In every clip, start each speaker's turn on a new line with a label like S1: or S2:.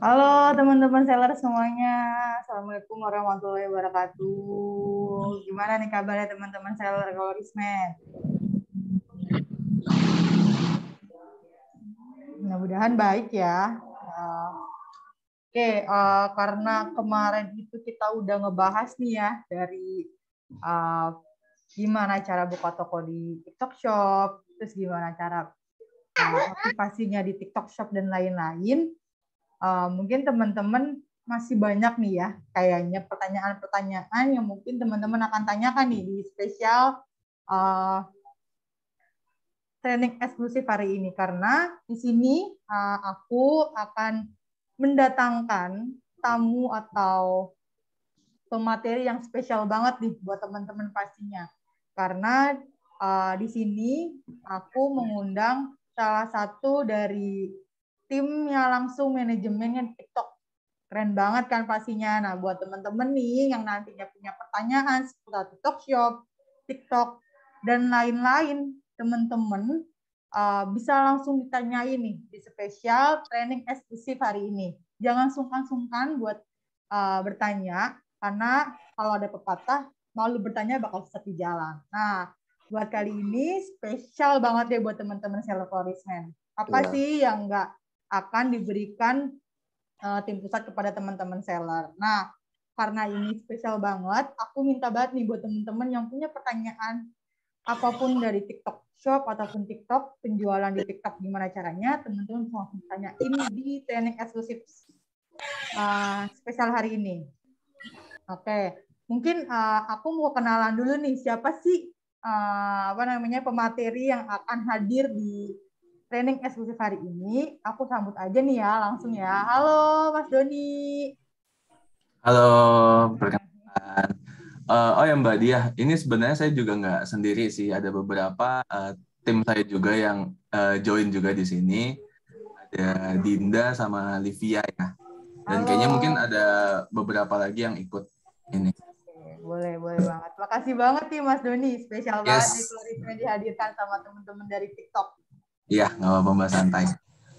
S1: Halo teman-teman seller semuanya. Assalamualaikum warahmatullahi wabarakatuh. Gimana nih kabarnya teman-teman seller Colorismed? Mudah-mudahan baik ya. Karena kemarin itu kita udah ngebahas nih ya dari uh, gimana cara buka toko di TikTok Shop, terus gimana cara aktivasinya di TikTok Shop dan lain-lain. Mungkin teman-teman masih banyak nih ya kayaknya pertanyaan-pertanyaan yang mungkin teman-teman akan tanyakan nih di spesial training eksklusif hari ini, karena di sini aku akan mendatangkan tamu atau pemateri yang spesial banget nih buat teman-teman pastinya, karena di sini aku mengundang salah satu dari timnya langsung manajemennya TikTok. Keren banget kan pastinya. Nah, buat teman-teman nih yang nantinya punya pertanyaan seputar TikTok Shop, TikTok, dan lain-lain, teman-teman bisa langsung ditanyain nih di spesial training eksklusif hari ini. Jangan sungkan-sungkan buat bertanya, karena kalau ada pepatah, malu bertanya bakal sesat di jalan. Nah, buat kali ini spesial banget ya buat teman-teman seller Colorismed. Apa sih yang nggak akan diberikan tim pusat kepada teman-teman seller? Nah, karena ini spesial banget, aku minta banget nih buat teman-teman yang punya pertanyaan apapun dari TikTok Shop ataupun TikTok, penjualan di TikTok gimana caranya, teman-teman bisa langsung tanyain di training eksklusif spesial hari ini. Oke, mungkin aku mau kenalan dulu nih, siapa sih pemateri yang akan hadir di training eksklusif hari ini. Aku sambut aja nih ya, langsung ya. Halo Mas Doni.
S2: Halo, perkenalkan. Oh ya Mbak Diah, ini sebenarnya saya juga nggak sendiri sih. Ada beberapa tim saya juga yang join juga di sini. Ada Dinda sama Livia ya. Dan
S1: Halo.
S2: kayaknya mungkin ada beberapa lagi yang ikut ini.
S1: Boleh, boleh banget. Makasih banget nih Mas Doni. Spesial banget nih
S2: Yes,
S1: Florisme dihadirkan sama teman-teman dari TikTok.
S2: iya nggak apa-apa Mbak, santai.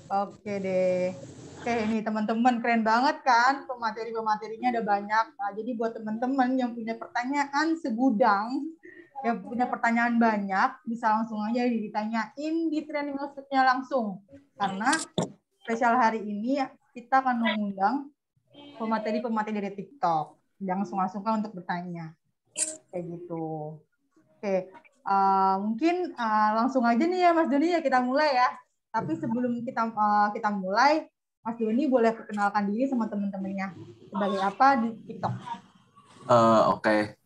S1: Oke deh. Oke, ini teman-teman keren banget kan? Pemateri-pematerinya ada banyak. Nah, jadi buat teman-teman yang punya pertanyaan segudang, yang punya pertanyaan banyak, bisa langsung aja ditanyain di training maksudnya langsung. Karena spesial hari ini kita akan mengundang pemateri-pemateri dari TikTok. Jangan sungkan-sungkan untuk bertanya. Kayak gitu. Oke, mungkin langsung aja nih ya Mas Doni ya, kita mulai ya. Tapi sebelum kita mulai, Mas Doni boleh perkenalkan diri sama teman-temannya sebagai apa di TikTok.
S2: Oke.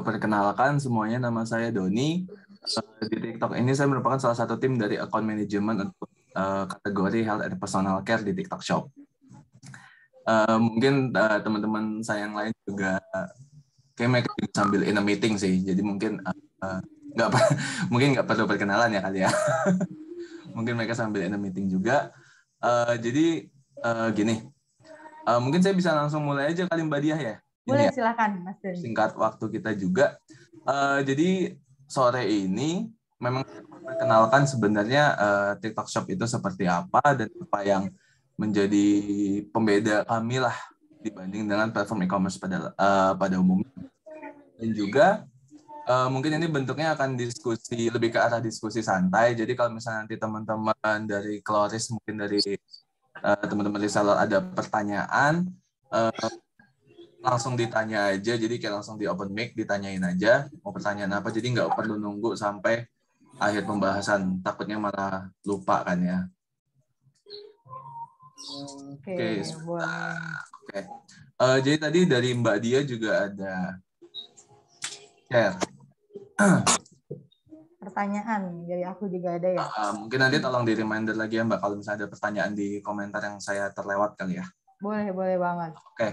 S2: Perkenalkan semuanya, nama saya Doni. Di TikTok ini saya merupakan salah satu tim dari account management untuk kategori health and personal care di TikTok Shop. Mungkin teman-teman saya yang lain juga kayak mereka juga sambil in a meeting sih, jadi mungkin nggak mungkin nggak perlu perkenalan ya kali ya. Mungkin mereka sambil in a meeting juga. Jadi gini, mungkin saya bisa langsung mulai aja kali Mbak Diah ya. Ini
S1: Boleh
S2: ya,
S1: silakan Mas Doni.
S2: singkat waktu kita juga. Jadi sore ini memang perkenalkan sebenarnya TikTok Shop itu seperti apa dan apa yang menjadi pembeda kami lah dibanding dengan platform e-commerce pada umumnya. Dan juga mungkin ini bentuknya akan diskusi, lebih ke arah diskusi santai. Jadi kalau misalnya nanti teman-teman dari Kloris, mungkin dari teman-teman reseller ada pertanyaan, langsung ditanya aja. Jadi kayak langsung di open mic, ditanyain aja mau pertanyaan apa. Jadi nggak perlu nunggu sampai akhir pembahasan. Takutnya malah lupa kan ya.
S1: Oke,
S2: Oke,
S1: boleh.
S2: sebentar. Oke. Jadi tadi dari Mbak Dia juga ada share.
S1: Pertanyaan dari aku juga ada ya.
S2: Mungkin nanti tolong di reminder lagi ya Mbak kalau misalnya ada pertanyaan di komentar yang saya terlewat kali ya.
S1: Boleh, boleh banget.
S2: Oke,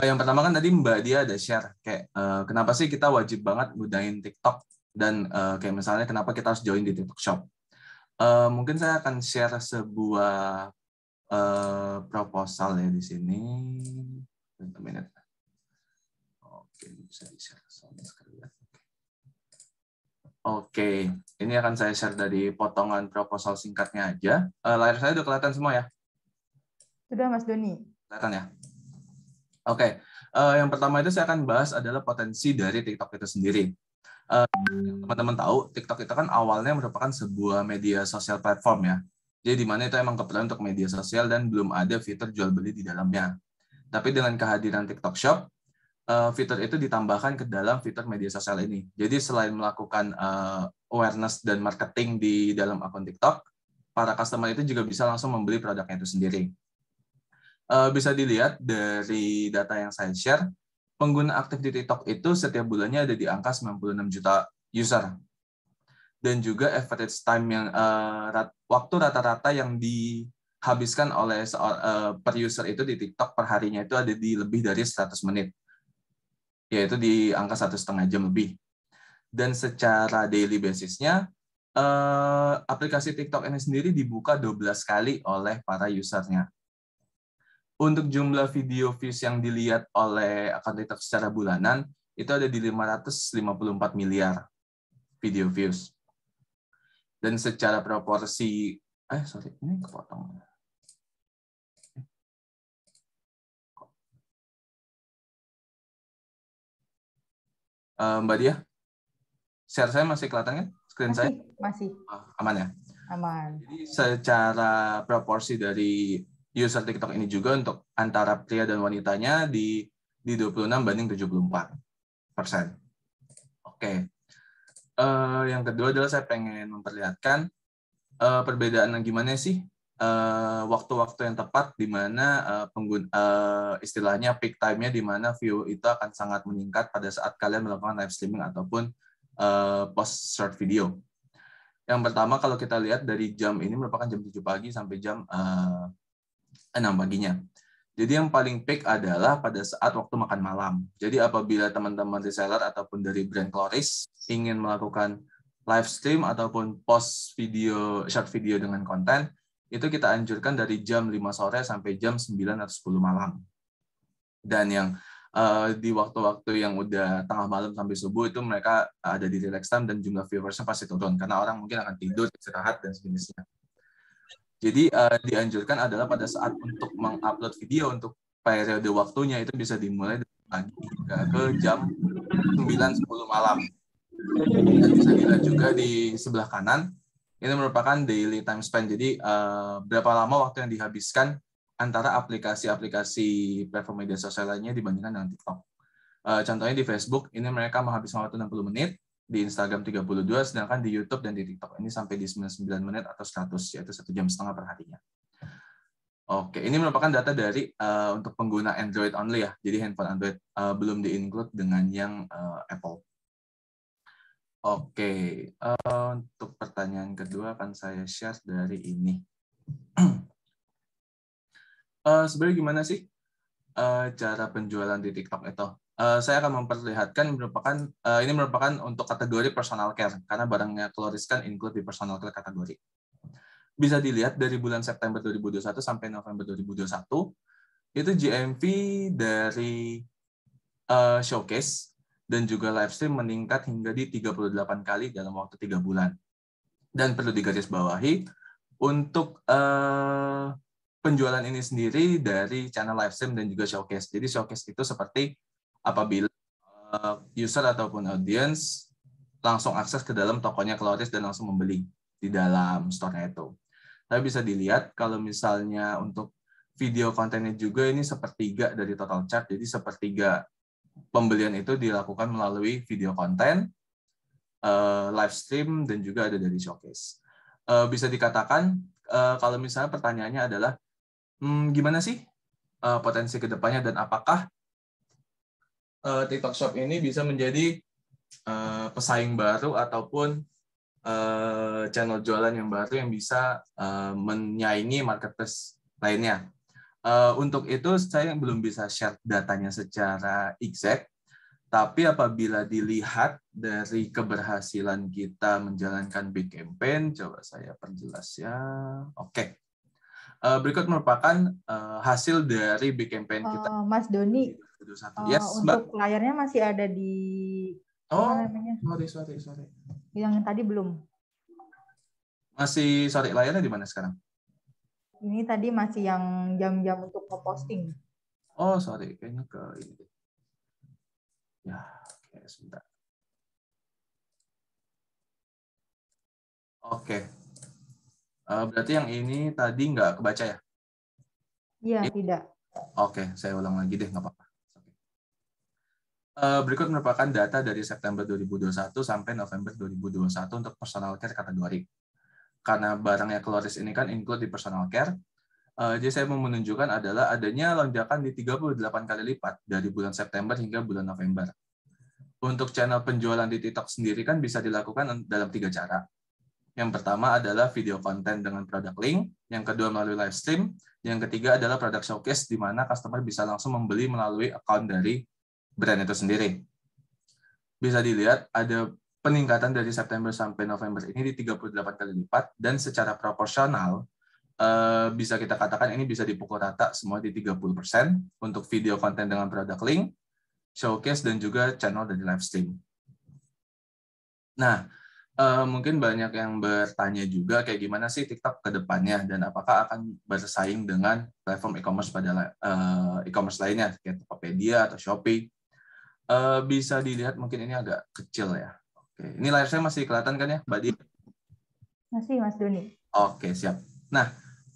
S2: yang pertama kan tadi Mbak Dia ada share kayak kenapa sih kita wajib banget gunain TikTok dan kayak misalnya kenapa kita harus join di TikTok Shop. Mungkin saya akan share sebuah proposal ya di sini. Bentar, minute. Oke, bisa di-share sama sekali ya. Oke, ini akan saya share dari potongan proposal singkatnya aja. Layar saya udah kelihatan semua ya?
S1: Sudah, Mas Doni.
S2: Kelihatan ya? Oke. Yang pertama itu saya akan bahas adalah potensi dari TikTok itu sendiri. Yang teman-teman tahu, TikTok itu kan awalnya merupakan sebuah media sosial platform ya. Jadi di mana itu emang kebetulan untuk media sosial dan belum ada fitur jual beli di dalamnya. Tapi dengan kehadiran TikTok Shop, fitur itu ditambahkan ke dalam fitur media sosial ini. Jadi selain melakukan awareness dan marketing di dalam akun TikTok, para customer itu juga bisa langsung membeli produknya itu sendiri. Bisa dilihat dari data yang saya share, pengguna aktif di TikTok itu setiap bulannya ada di angka 96 juta user. Dan juga average time yang waktu rata-rata yang dihabiskan oleh per user itu di TikTok per harinya itu ada di lebih dari 100 menit. Yaitu di angka 1,5 jam lebih. Dan secara daily basisnya, aplikasi TikTok ini sendiri dibuka 12 kali oleh para usernya. Untuk jumlah video views yang dilihat oleh akun TikTok secara bulanan, itu ada di 554 miliar video views. Dan secara proporsi, ini kepotong. Mbak Dia, share saya masih kelihatan kan? Screen saya?
S1: Masih.
S2: Aman ya?
S1: Aman.
S2: Jadi secara proporsi dari user TikTok ini juga untuk antara pria dan wanitanya di 26 banding 74%. Oke. Yang kedua adalah saya pengen memperlihatkan perbedaan gimana sih waktu-waktu yang tepat di mana istilahnya peak time-nya di mana view itu akan sangat meningkat pada saat kalian melakukan live streaming ataupun post short video. Yang pertama kalau kita lihat dari jam ini merupakan jam 7 pagi sampai jam 6 paginya. Jadi yang paling peak adalah pada saat waktu makan malam. Jadi apabila teman-teman reseller ataupun dari brand Cloris ingin melakukan live stream ataupun post video, short video dengan konten, itu kita anjurkan dari jam 5 sore sampai jam 9 atau 10 malam. Dan yang di waktu-waktu yang udah tengah malam sampai subuh itu mereka ada di relax time dan jumlah viewersnya pasti turun karena orang mungkin akan tidur, istirahat dan sejenisnya. Jadi dianjurkan adalah pada saat untuk mengupload video untuk periode waktunya itu bisa dimulai dari pagi hingga ke jam 9-10 malam. Dan bisa dilihat juga di sebelah kanan, ini merupakan daily time spend. Jadi berapa lama waktu yang dihabiskan antara aplikasi-aplikasi platform media sosial lainnya dibandingkan dengan TikTok. Contohnya di Facebook, ini mereka menghabiskan waktu 60 menit, di Instagram 32, sedangkan di YouTube dan di TikTok ini sampai di 99 menit atau 100, yaitu 1,5 jam per harinya. Oke, ini merupakan data dari untuk pengguna Android only ya, jadi handphone Android belum di-include dengan yang Apple. Oke, untuk pertanyaan kedua akan saya share dari ini. Sebenarnya gimana sih cara penjualan di TikTok itu? Saya akan memperlihatkan ini merupakan untuk kategori personal care karena barangnya Cloris kan include di personal care kategori. Bisa dilihat dari bulan September 2021 sampai November 2021 itu GMV dari showcase dan juga live stream meningkat hingga di 38 kali dalam waktu 3 bulan. Dan perlu digarisbawahi untuk penjualan ini sendiri dari channel live stream dan juga showcase. Jadi showcase itu seperti apabila user ataupun audience langsung akses ke dalam tokonya Cloris dan langsung membeli di dalam store-nya itu. Tapi bisa dilihat kalau misalnya untuk video kontennya juga ini sepertiga dari total chart. Jadi sepertiga pembelian itu dilakukan melalui video konten, live stream, dan juga ada dari showcase. Bisa dikatakan kalau misalnya pertanyaannya adalah gimana sih potensi kedepannya dan apakah TikTok Shop ini bisa menjadi pesaing baru ataupun channel jualan yang baru yang bisa menyaingi marketplace lainnya. Untuk itu saya belum bisa share datanya secara exact, tapi apabila dilihat dari keberhasilan kita menjalankan big campaign, coba saya perjelas ya. Oke. Berikut merupakan hasil dari big campaign kita.
S1: Mas Doni,
S2: yes,
S1: untuk layarnya masih ada di
S2: sorry.
S1: Yang tadi belum.
S2: Masih layarnya di mana sekarang?
S1: Ini tadi masih yang jam-jam untuk ngeposting.
S2: Oh, sorry. Kayaknya ke ini. Ya, oke, sebentar. Oke. Berarti yang ini tadi nggak kebaca ya?
S1: Iya, tidak.
S2: Oke, saya ulang lagi deh, nggak apa-apa. Berikut merupakan data dari September 2021 sampai November 2021 untuk personal care kategori. Karena barangnya Kloris ini kan include di personal care, jadi saya mau menunjukkan adalah adanya lonjakan di 38 kali lipat dari bulan September hingga bulan November. Untuk channel penjualan di TikTok sendiri kan bisa dilakukan dalam 3 cara. Yang pertama adalah video konten dengan produk link, yang kedua melalui live stream, yang ketiga adalah produk showcase di mana customer bisa langsung membeli melalui account dari brand itu sendiri. Bisa dilihat ada peningkatan dari September sampai November ini di 38 kali lipat, dan secara proporsional bisa kita katakan ini bisa dipukul rata semua di 30% untuk video konten dengan produk link, showcase, dan juga channel dari live stream. Nah, mungkin banyak yang bertanya juga kayak gimana sih TikTok ke depannya dan apakah akan bersaing dengan platform e-commerce pada e-commerce lainnya kayak Tokopedia atau Shopee. Bisa dilihat mungkin ini agak kecil ya. Oke, ini layar saya masih kelihatan kan ya, Mbak Dia?
S1: Masih, Mas Doni.
S2: Oke, siap. Nah,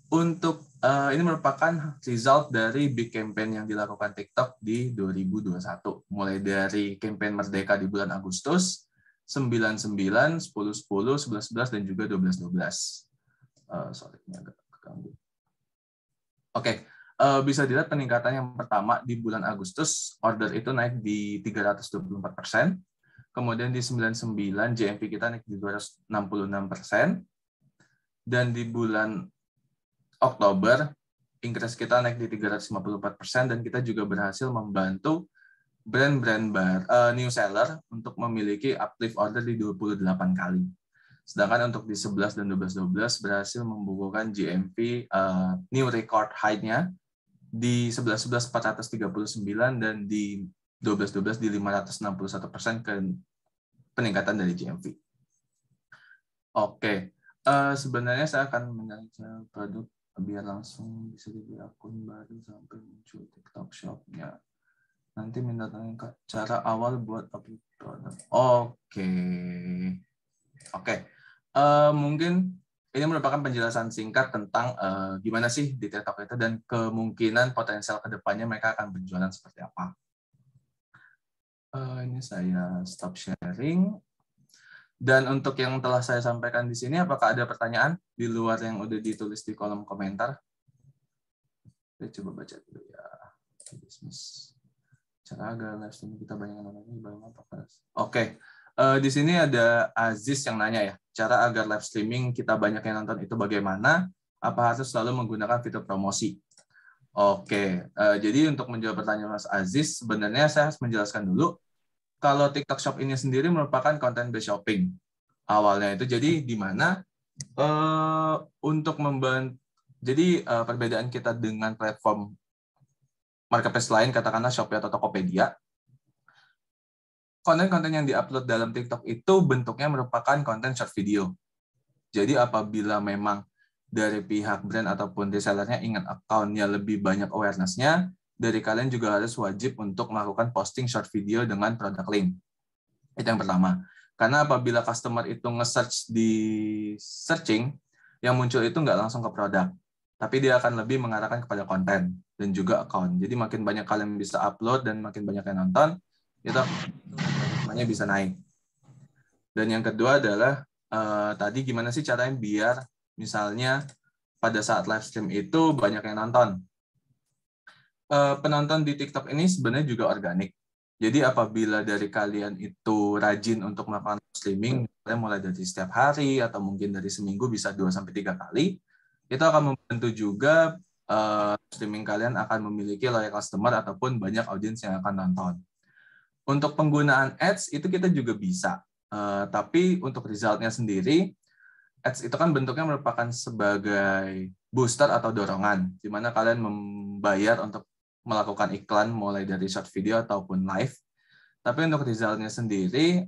S2: untuk ini merupakan result dari big campaign yang dilakukan TikTok di 2021. Mulai dari campaign Merdeka di bulan Agustus, 99, 10, 10, 11, 11, dan juga 12, 12. Sorry, ini agak keganggu. Oke, bisa dilihat peningkatan yang pertama di bulan Agustus, order itu naik di 324%. Kemudian di 99, GMV kita naik di 266%. Dan di bulan Oktober, increase kita naik di 354%, dan kita juga berhasil membantu brand-brand new seller untuk memiliki uplift order di 28 kali. Sedangkan untuk di 11 dan 12-12 berhasil membukukan GMV new record high-nya di 11-11 439 dan di 12-12 di 561% ke peningkatan dari GMV. Oke, sebenarnya saya akan menjelajah produk biar langsung bisa dibeli akun baru sampai muncul TikTok Shop-nya. Nanti minta tanya cara awal buat upload produk. Oke. Mungkin ini merupakan penjelasan singkat tentang gimana sih di TikTok itu dan kemungkinan potensial kedepannya mereka akan berjualan seperti apa. Ini saya stop sharing. Dan untuk yang telah saya sampaikan di sini, apakah ada pertanyaan di luar yang udah ditulis di kolom komentar? Saya coba baca dulu ya. Bisnis. Cara agar live streaming kita banyak nonton ini bagaimana Pak? Oke. Di sini ada Aziz yang nanya ya, cara agar live streaming kita banyak yang nonton itu bagaimana? Apa harus selalu menggunakan fitur promosi? Oke, jadi untuk menjawab pertanyaan Mas Aziz, sebenarnya saya harus menjelaskan dulu, kalau TikTok Shop ini sendiri merupakan content-based shopping. Awalnya itu jadi di mana untuk membantu, jadi perbedaan kita dengan platform marketplace lain, katakanlah Shopee atau Tokopedia, konten-konten yang diupload dalam TikTok itu bentuknya merupakan konten short video. Jadi apabila memang dari pihak brand ataupun resellernya ingat account-nya lebih banyak awareness-nya, dari kalian juga harus wajib untuk melakukan posting short video dengan produk link. Itu yang pertama. Karena apabila customer itu nge-search di searching, yang muncul itu nggak langsung ke produk, tapi dia akan lebih mengarahkan kepada konten dan juga account. Jadi makin banyak kalian bisa upload dan makin banyak yang nonton, itu namanya bisa naik. Dan yang kedua adalah tadi gimana sih caranya biar misalnya pada saat live stream itu banyak yang nonton. Penonton di TikTok ini sebenarnya juga organik. Jadi apabila dari kalian itu rajin untuk melakukan streaming, mulai dari setiap hari atau mungkin dari seminggu bisa 2-3 kali, itu akan membantu juga streaming kalian akan memiliki loyal customer ataupun banyak audiens yang akan nonton. Untuk penggunaan ads itu kita juga bisa, tapi untuk resultnya sendiri, ads itu kan bentuknya merupakan sebagai booster atau dorongan, di mana kalian membayar untuk melakukan iklan mulai dari short video ataupun live. Tapi untuk resultnya sendiri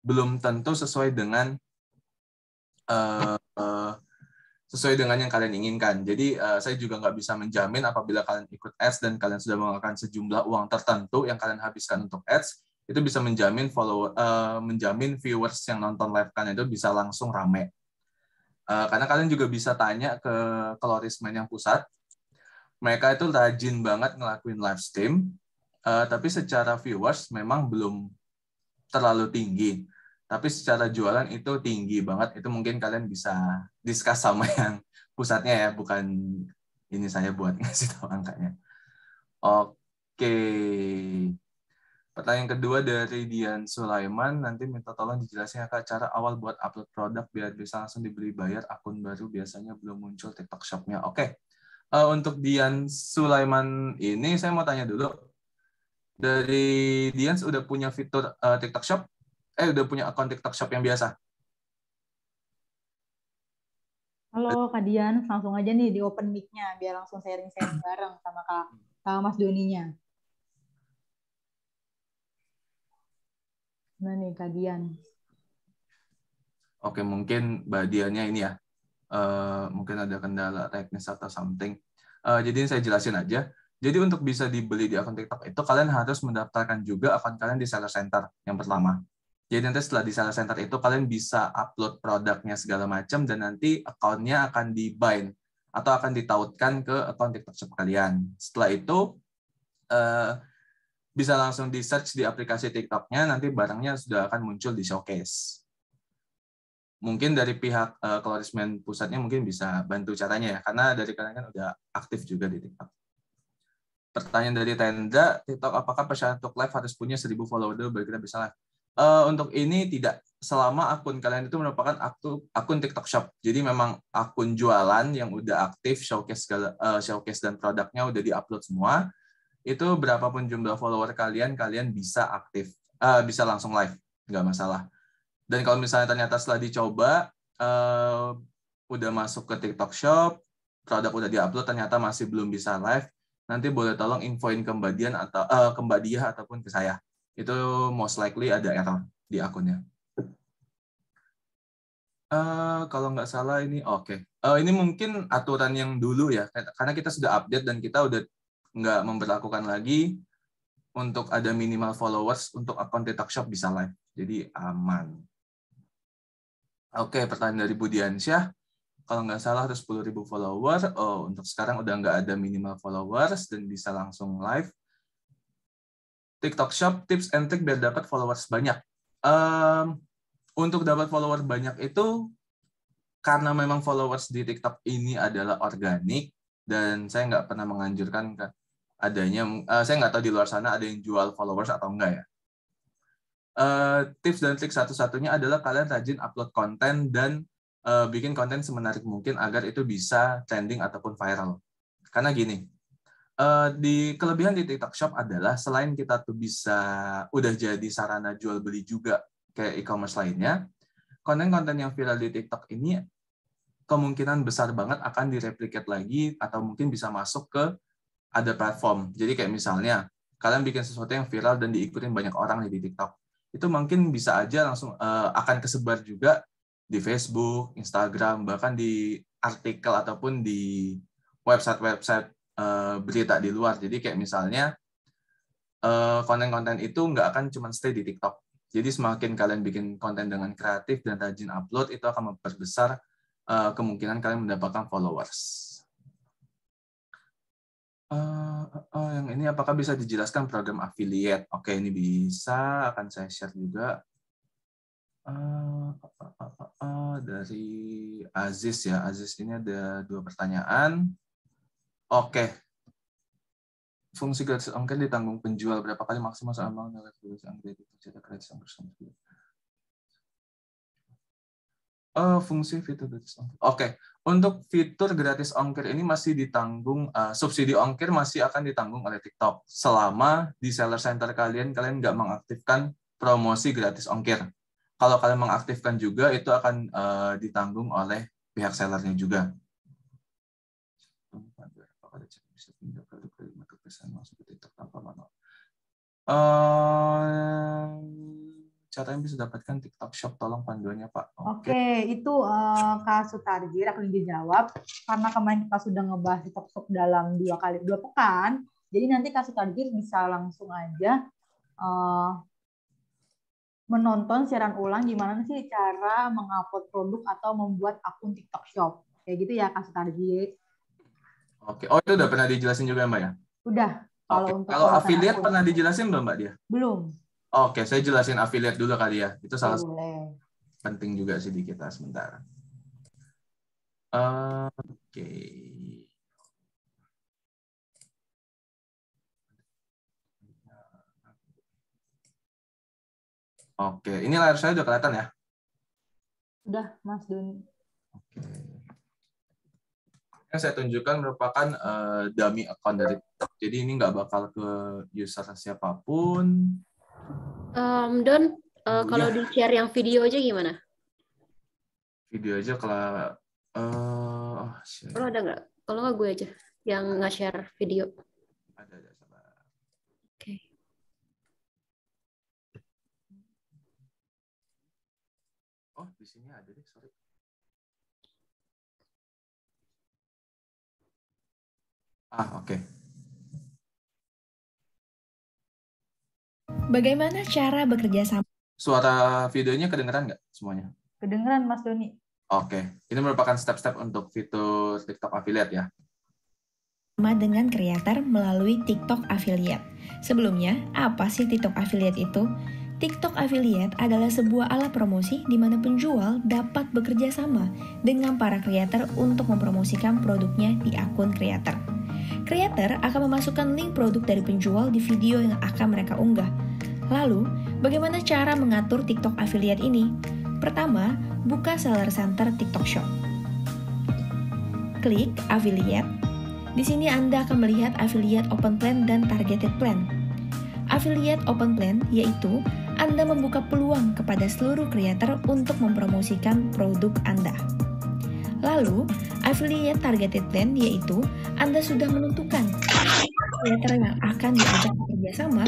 S2: belum tentu sesuai dengan sesuai dengan yang kalian inginkan. Jadi saya juga nggak bisa menjamin apabila kalian ikut ads dan kalian sudah mengeluarkan sejumlah uang tertentu yang kalian habiskan untuk ads, itu bisa menjamin menjamin viewers yang nonton live kalian itu bisa langsung rame. Karena kalian juga bisa tanya ke colorisman yang pusat, mereka itu rajin banget ngelakuin live stream, tapi secara viewers memang belum terlalu tinggi. Tapi secara jualan itu tinggi banget. Itu mungkin kalian bisa discuss sama yang pusatnya ya, bukan ini saya buat ngasih tahu angkanya. Oke. Pertanyaan kedua dari Dian Sulaiman, nanti minta tolong dijelasin ya Kak, cara awal buat upload produk biar bisa langsung dibeli bayar akun baru biasanya belum muncul TikTok Shop-nya. Oke. Untuk Dian Sulaiman ini saya mau tanya dulu. Dari Dian udah punya fitur TikTok Shop? Udah punya akun TikTok Shop yang biasa?
S1: Halo Kak Dian, langsung aja nih di open mic-nya biar langsung sharing-sharing bareng sama Mas Doninya. Nah nih Kak Dian.
S2: Oke, mungkin Mbak Diannya ini ya, mungkin ada kendala teknis atau something. Jadi saya jelasin aja. Jadi untuk bisa dibeli di akun TikTok itu kalian harus mendaftarkan juga akun kalian di Seller Center yang pertama. Jadi nanti setelah di Seller Center itu kalian bisa upload produknya segala macam dan nanti akunnya akan di-bind atau akan ditautkan ke akun TikTok Shop kalian. Setelah itu bisa langsung di-search di aplikasi TikTok-nya, nanti barangnya sudah akan muncul di showcase. Mungkin dari pihak colorisman pusatnya mungkin bisa bantu caranya ya, karena dari kalian kan udah aktif juga di TikTok. Pertanyaan dari Tenda, TikTok apakah persyarat untuk live harus punya 1.000 follower dulu baru kita bisa live? Untuk ini tidak, selama akun kalian itu merupakan akun TikTok Shop. Jadi memang akun jualan yang udah aktif, showcase dan produknya udah di-upload semua, itu berapapun jumlah follower kalian bisa aktif, bisa langsung live, nggak masalah. Dan kalau misalnya ternyata setelah dicoba, udah masuk ke TikTok Shop, produk udah diupload, ternyata masih belum bisa live, nanti boleh tolong infoin ke Mbak Dian atau ke Mbak Dia ataupun ke saya. Itu most likely ada error di akunnya. Kalau nggak salah ini oke. Ini mungkin aturan yang dulu ya, karena kita sudah update dan kita udah nggak memberlakukan lagi untuk ada minimal followers untuk akun TikTok Shop bisa live. Jadi aman. Oke, pertanyaan dari Budiansyah. Kalau nggak salah harus 10.000 follower. Oh, untuk sekarang udah nggak ada minimal followers dan bisa langsung live. TikTok Shop, tips and trick biar dapat followers banyak. Untuk dapat follower banyak itu, karena memang followers di TikTok ini adalah organik, dan saya nggak pernah menganjurkan adanya, saya nggak tahu di luar sana ada yang jual followers atau enggak ya. Tips dan trik satu-satunya adalah kalian rajin upload konten dan bikin konten semenarik mungkin agar itu bisa trending ataupun viral. Karena gini, di kelebihan di TikTok Shop adalah selain kita tuh bisa udah jadi sarana jual beli juga kayak e-commerce lainnya, konten-konten yang viral di TikTok ini kemungkinan besar banget akan direplicate lagi atau mungkin bisa masuk ke ada platform. Jadi kayak misalnya kalian bikin sesuatu yang viral dan diikutin banyak orang di TikTok, itu mungkin bisa aja langsung akan kesebar juga di Facebook, Instagram, bahkan di artikel ataupun di website-website berita di luar. Jadi kayak misalnya konten-konten itu nggak akan cuma stay di TikTok. Jadi semakin kalian bikin konten dengan kreatif dan rajin upload, itu akan memperbesar kemungkinan kalian mendapatkan followers. Yang ini apakah bisa dijelaskan program affiliate? Oke, ini bisa, akan saya share juga. Dari Aziz ya, Aziz ini ada 2 pertanyaan. Oke, fungsi gratis ongkir ditanggung penjual berapa kali maksimal selama gratis ongkir itu cetak gratis ongkir. Fungsi fitur gratis ongkir. Oke, untuk fitur gratis ongkir ini masih ditanggung, subsidi ongkir masih akan ditanggung oleh TikTok selama di seller center kalian nggak mengaktifkan promosi gratis ongkir. Kalau kalian mengaktifkan juga, itu akan ditanggung oleh pihak sellernya juga. caranya bisa dapatkan TikTok Shop? Tolong panduannya, Pak.
S1: Oke, itu Kak Sutarji akan dijawab karena kemarin kita sudah ngebahas TikTok Shop dalam 2 pekan. Jadi nanti Kak Sutarji bisa langsung aja menonton siaran ulang gimana sih cara mengupload produk atau membuat akun TikTok Shop. Kayak gitu ya Kak Sutarji.
S2: Oke. Oh, itu udah pernah dijelasin juga, Mbak ya?
S1: Udah.
S2: Oke. Kalau affiliate pernah dijelasin belum, Mbak dia?
S1: Belum.
S2: Oke, saya jelasin affiliate dulu kali ya. Itu salah satu penting juga sih di kita sebentar. Oke. Oke, ini layar saya udah kelihatan ya?
S1: Udah, Mas Doni.
S2: Oke. Yang saya tunjukkan merupakan dummy account dari TikTok. Jadi ini nggak bakal ke user siapapun.
S3: Don, kalau di-share yang video aja gimana?
S2: Video aja kalau...
S3: Kalau ada nggak? Kalau nggak gue aja yang nge-share video.
S2: Ada, sabar.
S3: Oke.
S2: Oh, di sini ada deh, sorry. Oke.
S4: Bagaimana cara bekerja sama?
S2: Suara videonya kedengeran nggak semuanya?
S1: Kedengeran, Mas Doni.
S2: Oke. Ini merupakan step-step untuk fitur TikTok Affiliate ya?
S4: Sama dengan creator melalui TikTok Affiliate. Sebelumnya, apa sih TikTok Affiliate itu? TikTok Affiliate adalah sebuah alat promosi di mana penjual dapat bekerja sama dengan para creator untuk mempromosikan produknya di akun creator. Creator akan memasukkan link produk dari penjual di video yang akan mereka unggah. Lalu, bagaimana cara mengatur TikTok Affiliate ini? Pertama, buka Seller Center TikTok Shop. Klik Affiliate. Di sini Anda akan melihat Affiliate Open Plan dan Targeted Plan. Affiliate Open Plan yaitu Anda membuka peluang kepada seluruh creator untuk mempromosikan produk Anda. Lalu, Affiliate Targeted Plan yaitu Anda sudah menentukan creator yang akan diajak bekerja sama.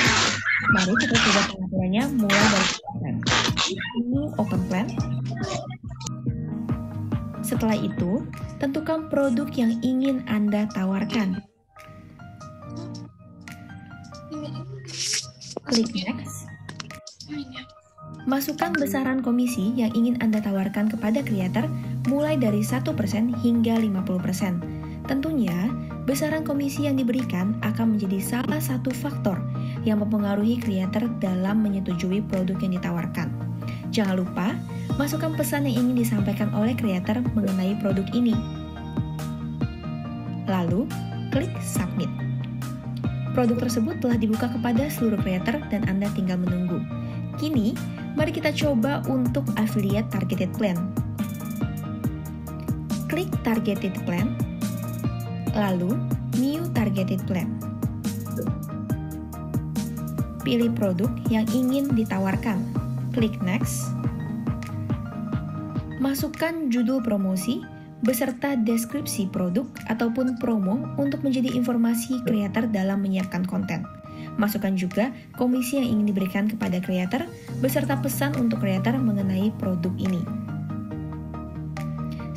S4: Mari kita coba pengaturannya mulai dari plan. Ini Open Plan. Setelah itu, tentukan produk yang ingin Anda tawarkan. Klik Next. Masukkan besaran komisi yang ingin Anda tawarkan kepada creator mulai dari 1% hingga 50%. Tentunya, besaran komisi yang diberikan akan menjadi salah satu faktor yang mempengaruhi creator dalam menyetujui produk yang ditawarkan. Jangan lupa, masukkan pesan yang ingin disampaikan oleh creator mengenai produk ini. Lalu, klik Submit. Produk tersebut telah dibuka kepada seluruh creator dan Anda tinggal menunggu. Kini, mari kita coba untuk Affiliate Targeted Plan. Klik Targeted Plan, lalu New Targeted Plan. Pilih produk yang ingin ditawarkan. Klik Next. Masukkan judul promosi beserta deskripsi produk ataupun promo untuk menjadi informasi creator dalam menyiapkan konten. Masukkan juga komisi yang ingin diberikan kepada creator beserta pesan untuk creator mengenai produk ini.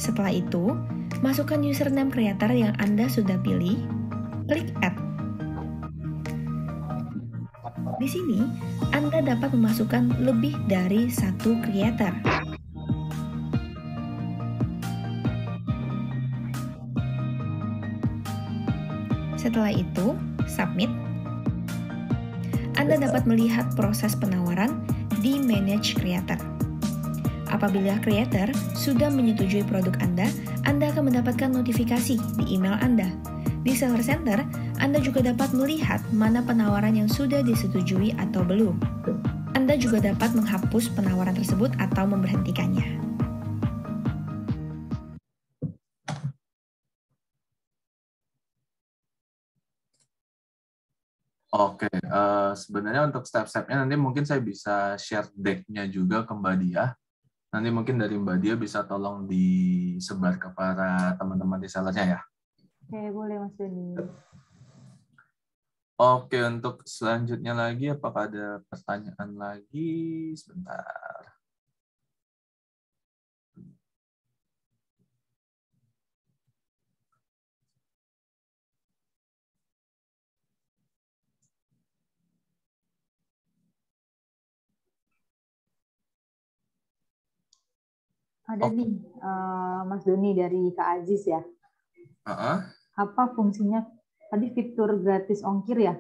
S4: Setelah itu, masukkan username creator yang Anda sudah pilih, klik Add. Di sini, Anda dapat memasukkan lebih dari satu creator. Setelah itu, Submit. Anda dapat melihat proses penawaran di Manage Creator. Apabila creator sudah menyetujui produk Anda akan mendapatkan notifikasi di email Anda. Di Seller Center, Anda juga dapat melihat mana penawaran yang sudah disetujui atau belum. Anda juga dapat menghapus penawaran tersebut atau memberhentikannya.
S2: Oke, sebenarnya untuk step-stepnya nanti mungkin saya bisa share deck-nya juga ke Mbak Dia. Nanti mungkin dari Mbak Dia bisa tolong disebar ke para teman-teman di sellernya ya.
S1: Oke, boleh Mas Doni.
S2: Oke, untuk selanjutnya lagi, apakah ada pertanyaan lagi? Sebentar.
S1: Ada nih, Mas Doni dari Kak Aziz ya. Apa fungsinya? Tadi fitur gratis ongkir ya?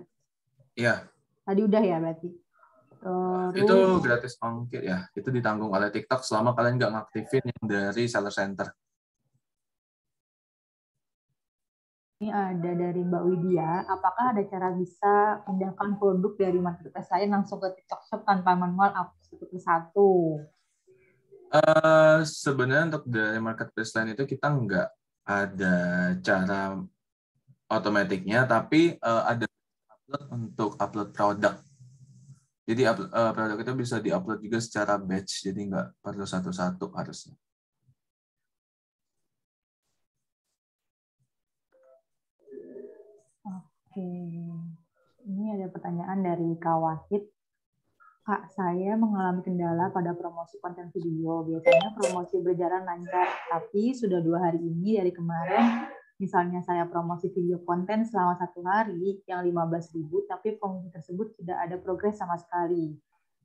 S2: Iya.
S1: Tadi udah ya berarti?
S2: Itu gratis ongkir ya. Itu ditanggung oleh TikTok selama kalian nggak ngaktifin yang dari seller center.
S1: Ini ada dari Mbak Widya. Apakah ada cara bisa pindahkan produk dari marketplace lain langsung ke TikTok Shop tanpa manual upload satu persatu?
S2: Sebenarnya untuk dari marketplace lain itu kita nggak ada cara otomatiknya, tapi ada upload untuk upload produk. Jadi produk itu bisa diupload juga secara batch, jadi nggak perlu satu-satu harusnya.
S1: Oke, ini ada pertanyaan dari Kak Wahid. Kak, saya mengalami kendala pada promosi konten video. Biasanya promosi berjalan lancar, tapi sudah 2 hari ini dari kemarin, misalnya saya promosi video konten selama 1 hari yang 15.000, tapi promosi tersebut tidak ada progres sama sekali.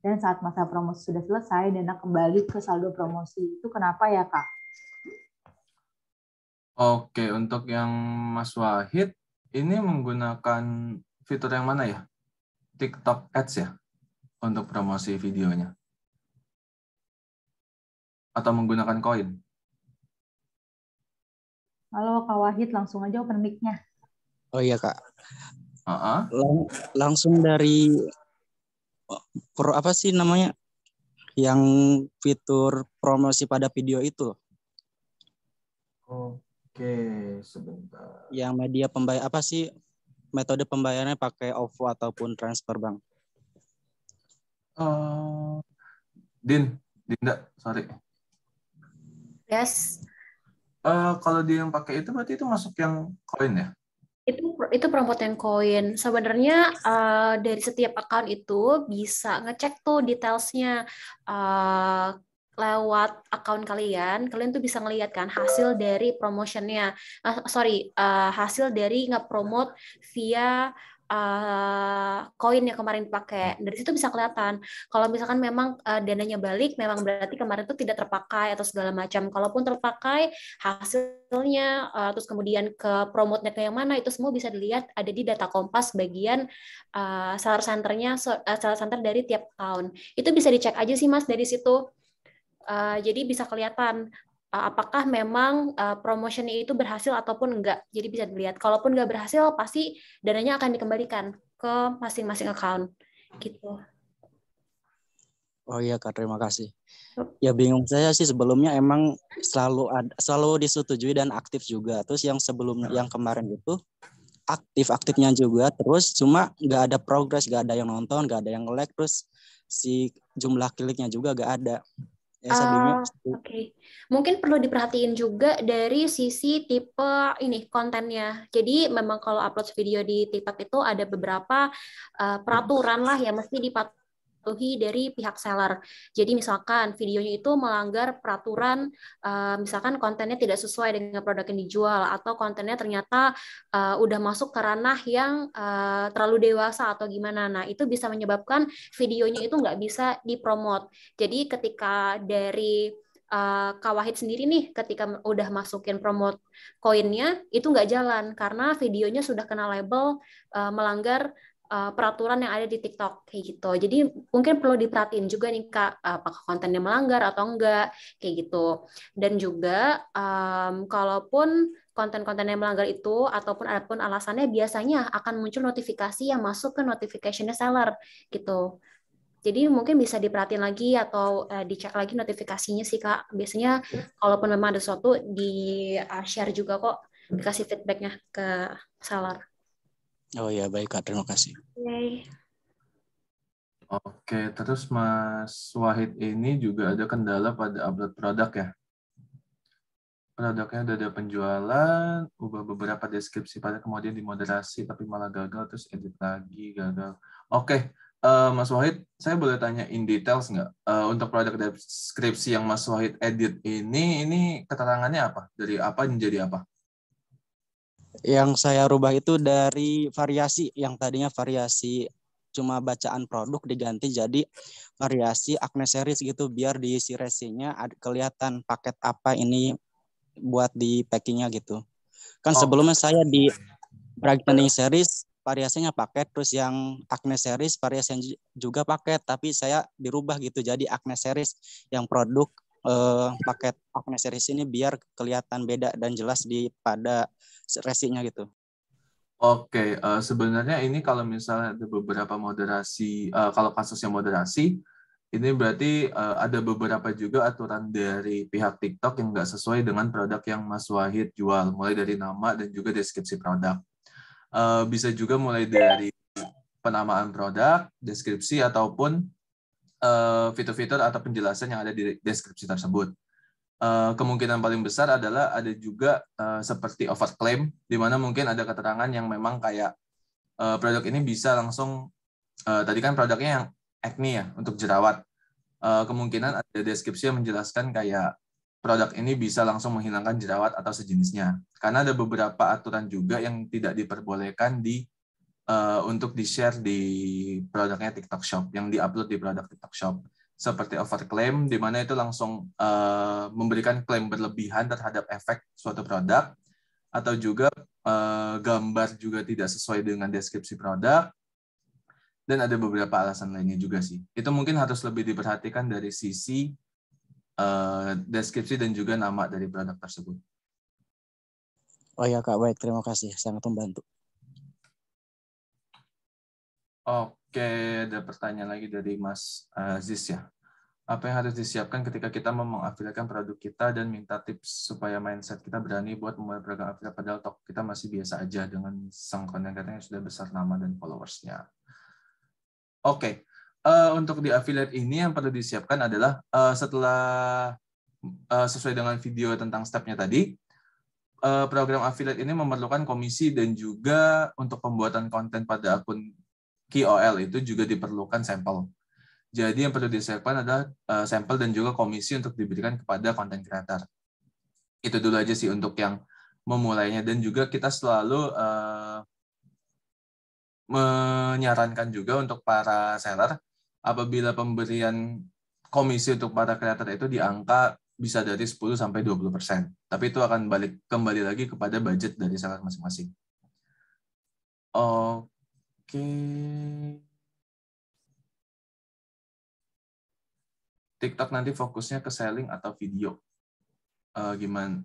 S1: Dan saat masa promosi sudah selesai, dana kembali ke saldo promosi. Itu kenapa ya, Kak?
S2: Oke, untuk yang Mas Wahid, ini menggunakan fitur yang mana ya? TikTok Ads ya? Untuk promosi videonya? Atau menggunakan koin?
S1: Halo Kak Wahid, langsung aja open mic-nya.
S5: Oh iya Kak.
S6: Langsung dari apa sih namanya? Yang fitur promosi pada video itu.
S2: Oke, sebentar.
S6: Yang media pembayar apa sih? Metode pembayarannya pakai OVO ataupun transfer bank?
S2: Dinda, sorry.
S3: Yes.
S2: Kalau dia yang pakai itu berarti itu masuk yang koin ya?
S3: Itu promote yang koin. Sebenarnya dari setiap account itu bisa ngecek tuh detailsnya lewat account kalian tuh bisa ngelihat kan hasil dari promotionnya. Hasil dari nge-promote via koin yang kemarin dipakai. Dari situ bisa kelihatan. Kalau misalkan memang dananya balik, memang berarti kemarin itu tidak terpakai atau segala macam. Kalaupun terpakai, hasilnya, terus kemudian ke promote-nya ke yang mana, itu semua bisa dilihat ada di data Kompas bagian seller center dari tiap account. Itu bisa dicek aja sih Mas dari situ. Jadi bisa kelihatan apakah memang promotionnya itu berhasil ataupun enggak. Jadi bisa dilihat. Kalaupun enggak berhasil, pasti dananya akan dikembalikan ke masing-masing account. Gitu.
S6: Oh iya Kak, terima kasih. Ya bingung saya sih sebelumnya emang selalu disetujui dan aktif juga. Terus yang sebelumnya, yang kemarin itu aktifnya juga. Terus cuma nggak ada progres, nggak ada yang nonton, nggak ada yang like. Terus si jumlah kliknya juga nggak ada.
S3: Oke. Mungkin perlu diperhatiin juga dari sisi tipe ini kontennya. Jadi memang kalau upload video di TikTok itu ada beberapa peraturan lah yang mesti dipatuhi dari pihak seller. Jadi misalkan videonya itu melanggar peraturan, misalkan kontennya tidak sesuai dengan produk yang dijual atau kontennya ternyata udah masuk ke ranah yang terlalu dewasa atau gimana. Nah itu bisa menyebabkan videonya itu nggak bisa dipromot. Jadi ketika dari Kak Wahid sendiri nih, ketika udah masukin promote koinnya, itu nggak jalan karena videonya sudah kena label melanggar peraturan yang ada di TikTok kayak gitu. Jadi mungkin perlu diperhatiin juga nih Kak, apakah kontennya melanggar atau enggak kayak gitu. Dan juga kalaupun konten-konten yang melanggar itu ataupun apapun alasannya biasanya akan muncul notifikasi yang masuk ke notification-nya seller gitu. Jadi mungkin bisa diperhatiin lagi atau dicek lagi notifikasinya sih Kak. Biasanya kalaupun memang ada sesuatu di share juga kok, dikasih feedbacknya ke seller.
S6: Oh ya baik Kak, terima kasih.
S2: Oke, terus Mas Wahid ini juga ada kendala pada upload produk ya? produknya udah ada penjualan, ubah beberapa deskripsi pada kemudian dimoderasi tapi malah gagal, terus edit lagi, gagal. Oke, Mas Wahid, saya boleh tanya in details nggak? Untuk produk deskripsi yang Mas Wahid edit ini keterangannya apa? Dari apa menjadi apa?
S6: Yang saya rubah itu dari variasi, yang tadinya variasi cuma bacaan produk diganti jadi variasi aksesoris gitu, biar di si resinya kelihatan paket apa ini buat di packingnya gitu. Kan sebelumnya saya di brightening series variasinya paket, terus yang acne series variasinya juga paket, tapi saya dirubah gitu jadi acne series yang produk paket acne series ini biar kelihatan beda dan jelas di pada resinya gitu.
S2: Oke, sebenarnya ini kalau misalnya ada beberapa moderasi, kalau kasusnya moderasi, ini berarti ada beberapa juga aturan dari pihak TikTok yang nggak sesuai dengan produk yang Mas Wahid jual, mulai dari nama dan juga deskripsi produk. Bisa juga mulai dari penamaan produk, deskripsi, ataupun fitur-fitur atau penjelasan yang ada di deskripsi tersebut. Kemungkinan paling besar adalah ada juga seperti overclaim, di mana mungkin ada keterangan yang memang kayak produk ini bisa langsung, tadi kan produknya yang acne ya, untuk jerawat. Kemungkinan ada deskripsi yang menjelaskan kayak produk ini bisa langsung menghilangkan jerawat atau sejenisnya. Karena ada beberapa aturan juga yang tidak diperbolehkan untuk di-share di produknya TikTok Shop, yang di-upload di produk TikTok Shop. Seperti overclaim, di mana itu langsung memberikan klaim berlebihan terhadap efek suatu produk, atau juga gambar juga tidak sesuai dengan deskripsi produk, dan ada beberapa alasan lainnya juga sih. Itu mungkin harus lebih diperhatikan dari sisi deskripsi dan juga nama dari produk tersebut.
S6: Oh ya Kak, baik, terima kasih, sangat membantu.
S2: Oke, ada pertanyaan lagi dari Mas Aziz ya. Apa yang harus disiapkan ketika kita mau mengafiliatkan produk kita dan minta tips supaya mindset kita berani buat memulai program afiliat padahal kita masih biasa aja dengan sang konten kreator yang sudah besar nama dan followersnya. Oke, untuk di affiliate ini yang perlu disiapkan adalah setelah sesuai dengan video tentang stepnya tadi, program affiliate ini memerlukan komisi dan juga untuk pembuatan konten pada akun KOL itu juga diperlukan sampel. Jadi yang perlu disiapkan adalah sampel dan juga komisi untuk diberikan kepada konten creator. Itu dulu aja sih untuk yang memulainya, dan juga kita selalu menyarankan juga untuk para seller apabila pemberian komisi untuk para creator itu di angka bisa dari 10-20%. Tapi itu akan kembali lagi kepada budget dari seller masing-masing. Oke. TikTok nanti fokusnya ke selling atau video. Gimana?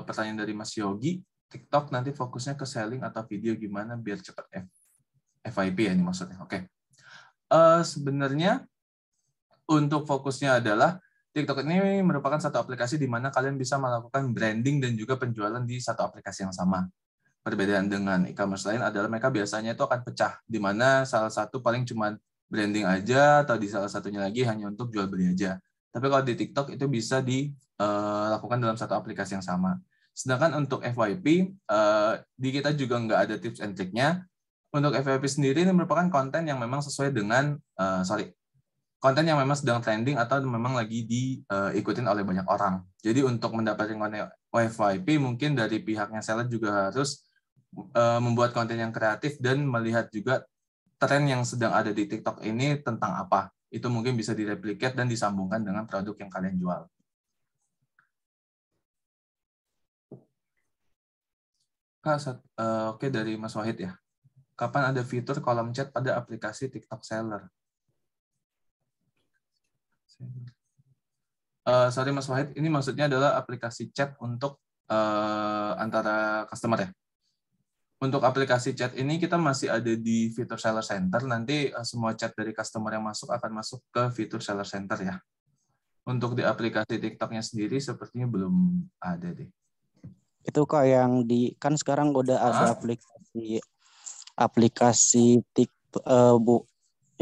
S2: Pertanyaan dari Mas Yogi, TikTok nanti fokusnya ke selling atau video, gimana biar cepat FYP ya ini maksudnya. Oke. Sebenarnya untuk fokusnya adalah TikTok ini merupakan satu aplikasi di mana kalian bisa melakukan branding dan juga penjualan di satu aplikasi yang sama. Perbedaan dengan e-commerce lain adalah mereka biasanya itu akan pecah, di mana salah satu paling cuma branding aja, atau di salah satunya lagi hanya untuk jual beli aja. Tapi kalau di TikTok itu bisa dilakukan dalam satu aplikasi yang sama. Sedangkan untuk FYP, di kita juga nggak ada tips and trick-nya. Untuk FYP sendiri ini merupakan konten yang memang sesuai dengan, konten yang memang sedang trending atau memang lagi diikutin oleh banyak orang. Jadi untuk mendapatkan konten FYP, mungkin dari pihaknya seller juga harus membuat konten yang kreatif dan melihat juga tren yang sedang ada di TikTok ini tentang apa. Itu mungkin bisa direplikat dan disambungkan dengan produk yang kalian jual. Oke, dari Mas Wahid ya. Kapan ada fitur kolom chat pada aplikasi TikTok Seller? Sorry Mas Wahid, ini maksudnya adalah aplikasi chat untuk antara customer ya? Untuk aplikasi chat ini kita masih ada di fitur Seller Center. Nanti semua chat dari customer yang masuk akan masuk ke fitur Seller Center ya. Untuk di aplikasi TikToknya sendiri sepertinya belum ada deh.
S6: Itu Kak yang kan sekarang udah ada aplikasi TikTok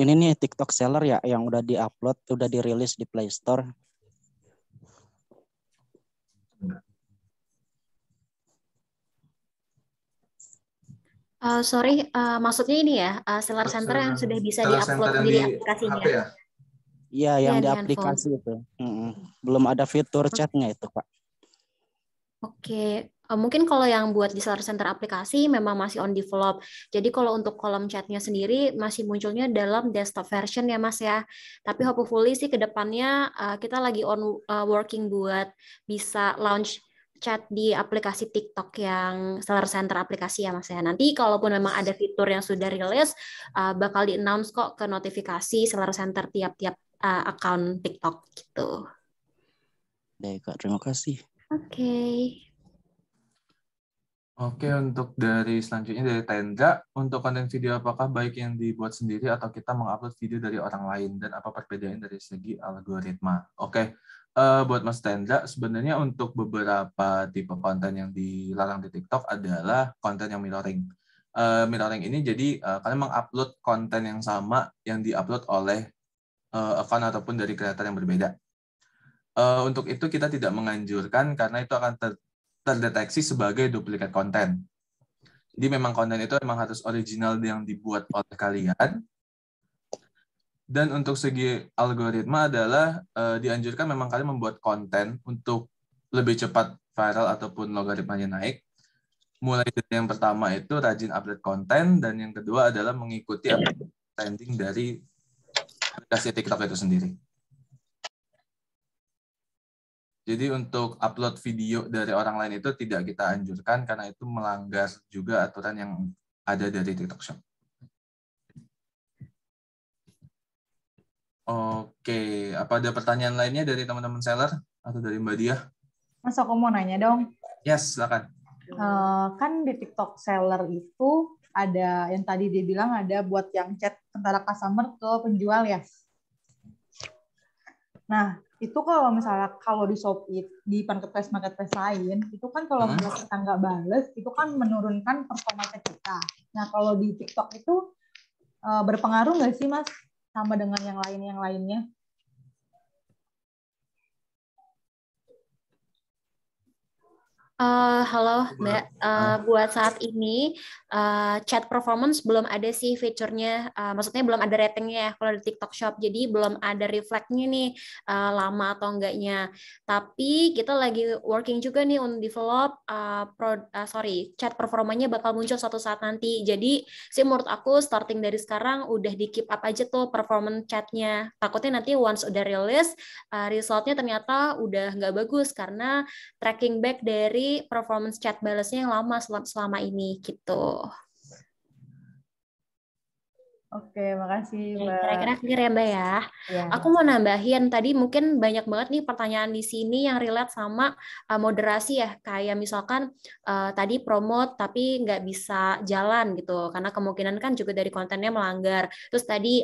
S6: ini nih TikTok Seller ya yang udah diupload, udah dirilis di Play Store.
S3: Sorry, maksudnya ini ya, seller center yang sudah bisa
S2: Seller
S3: diupload
S2: center yang
S3: sendiri
S2: di
S3: aplikasinya.
S2: HP ya?
S6: Iya,
S3: Iya,
S6: yang di
S3: di handphone.
S6: aplikasi itu. Belum ada fitur chatnya itu, Kak.
S3: Oke, mungkin kalau yang buat di Seller Center aplikasi memang masih on develop. Jadi kalau untuk kolom chatnya sendiri masih munculnya dalam desktop version ya Mas ya. Tapi hopefully sih ke depannya kita lagi on working buat bisa launch chat di aplikasi TikTok yang Seller Center aplikasi ya Mas ya. Nanti kalaupun memang ada fitur yang sudah rilis, bakal di-announce kok ke notifikasi Seller Center tiap-tiap account TikTok gitu.
S6: Baik, Kak. Terima kasih.
S3: Oke.
S2: Oke, untuk dari selanjutnya dari Tendra, untuk konten video apakah baik yang dibuat sendiri atau kita mengupload video dari orang lain dan apa perbedaan dari segi algoritma? Oke, buat Mas Tendra, sebenarnya untuk beberapa tipe konten yang dilarang di TikTok adalah konten yang mirroring. Mirroring ini jadi kalian mengupload konten yang sama yang diupload oleh account ataupun dari kreator yang berbeda. Untuk itu kita tidak menganjurkan karena itu akan terdeteksi sebagai duplikat konten. Jadi memang konten itu memang harus original yang dibuat oleh kalian. Dan untuk segi algoritma adalah dianjurkan memang kalian membuat konten untuk lebih cepat viral ataupun logaritmanya naik. Mulai dari yang pertama itu rajin update konten, dan yang kedua adalah mengikuti trending dari aplikasi TikTok itu sendiri. Jadi untuk upload video dari orang lain itu tidak kita anjurkan karena itu melanggar juga aturan yang ada dari TikTok Shop. Oke, apa ada pertanyaan lainnya dari teman-teman seller atau dari Mbak Diah?
S1: Mas, aku mau nanya dong.
S2: Yes, silakan.
S1: Kan di TikTok seller itu ada yang tadi dia bilang ada buat yang chat antara customer ke penjual ya. Nah, itu kalau misalnya kalau di Shopee, di marketplace lain, itu kan kalau misalnya kita nggak bales, itu kan menurunkan performa kita. Nah, kalau di TikTok itu berpengaruh nggak sih, Mas, sama dengan yang lainnya?
S3: Halo Mbak, buat saat ini chat performance belum ada sih fiturnya, maksudnya belum ada ratingnya ya kalau di TikTok Shop, jadi belum ada reflect-nya nih lama atau enggaknya. Tapi kita lagi working juga nih on develop chat performanya bakal muncul suatu saat nanti. Jadi sih menurut aku starting dari sekarang udah di keep up aja tuh performance chatnya. Takutnya nanti once udah rilis resultnya ternyata udah nggak bagus karena tracking back dari performance chat balasnya yang lama selama ini gitu.
S1: Oke, makasih Mbak.
S3: Kira-kira clear ya Mbak ya.
S1: Ya.
S3: Aku mau nambahin, tadi mungkin banyak banget nih pertanyaan di sini yang relate sama moderasi ya. Kayak misalkan tadi promote tapi nggak bisa jalan gitu. Karena kemungkinan kan juga dari kontennya melanggar. Terus tadi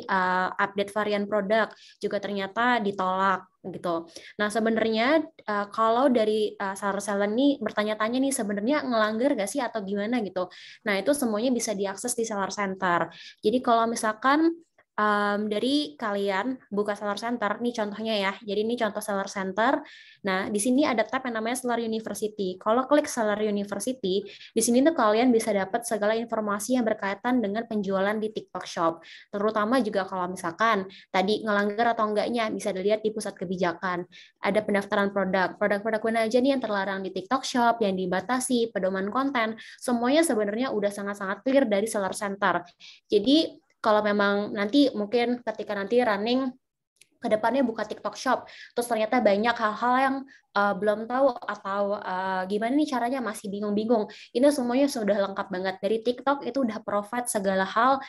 S3: update varian produk juga ternyata ditolak gitu. Nah sebenarnya kalau dari seller-seller nih bertanya-tanya nih sebenarnya ngelanggar nggak sih atau gimana gitu. Nah itu semuanya bisa diakses di Seller Center. Jadi kalau misalkan dari kalian buka Seller Center, nih contohnya ya. Jadi ini contoh Seller Center. Nah, di sini ada tab yang namanya Seller University. Kalau klik Seller University, di sini tuh kalian bisa dapat segala informasi yang berkaitan dengan penjualan di TikTok Shop. Terutama juga kalau misalkan tadi ngelanggar atau enggaknya bisa dilihat di pusat kebijakan. Ada pendaftaran produk. Produk-produk mana aja nih yang terlarang di TikTok Shop, yang dibatasi, pedoman konten, semuanya sebenarnya udah sangat-sangat clear dari Seller Center. Jadi kalau memang nanti mungkin ketika nanti running ke depannya buka TikTok Shop, terus ternyata banyak hal-hal yang belum tahu atau gimana nih caranya masih bingung-bingung. Ini semuanya sudah lengkap banget dari TikTok, itu udah provide segala hal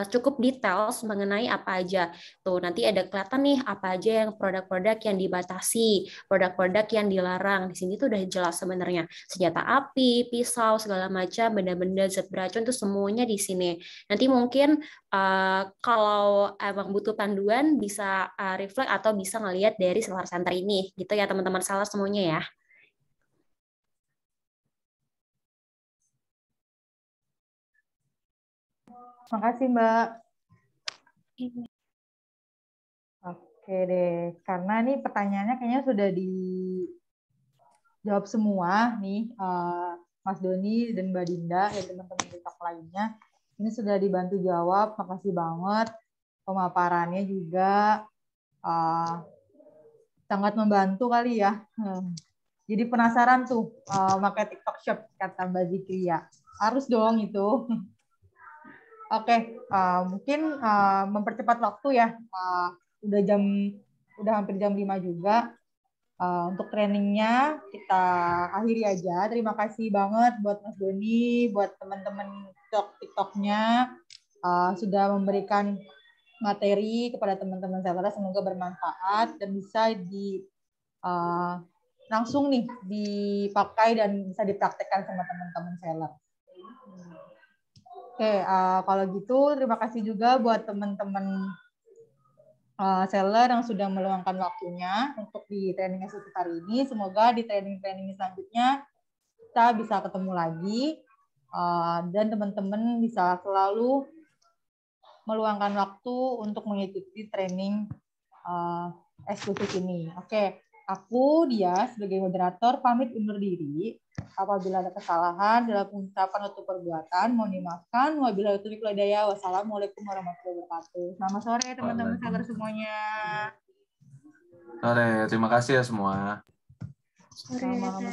S3: cukup details mengenai apa aja. Tuh nanti ada kelihatan nih apa aja yang produk-produk yang dibatasi, produk-produk yang dilarang. Di sini tuh udah jelas sebenarnya. Senjata api, pisau, segala macam, benda-benda zat beracun itu semuanya di sini. Nanti mungkin kalau emang butuh panduan bisa reflect atau bisa ngelihat dari Seller Center ini gitu ya teman-teman seller semuanya ya.
S1: Makasih Mbak. Oke deh, karena nih pertanyaannya kayaknya sudah dijawab semua nih Mas Doni dan Mbak Dinda ya teman-teman TikTok lainnya. Ini sudah dibantu jawab, makasih banget. Pemaparannya juga sangat membantu kali ya. Jadi penasaran tuh pakai TikTok Shop kata Mbak Zikria. Harus dong itu. Oke, mungkin mempercepat waktu ya. Udah hampir jam 5 juga. Untuk trainingnya kita akhiri aja. Terima kasih banget buat Mas Doni, buat teman-teman TikTok-nya sudah memberikan materi kepada teman-teman seller. Semoga bermanfaat dan bisa langsung nih dipakai dan bisa dipraktekkan sama teman-teman seller. Oke, kalau gitu terima kasih juga buat teman-teman seller yang sudah meluangkan waktunya untuk di training eksklusif hari ini. Semoga di training-training selanjutnya kita bisa ketemu lagi dan teman-teman bisa selalu meluangkan waktu untuk mengikuti training eksklusif ini. Oke, aku dia sebagai moderator pamit undur diri. Apabila ada kesalahan dalam ucapan atau perbuatan, mohon dimaafkan. Wabillahi taufiq wal hidayah. Wassalamualaikum warahmatullahi wabarakatuh. Selamat sore teman-teman seller semuanya.
S2: Sore, terima kasih ya semua.
S1: Sama-sama.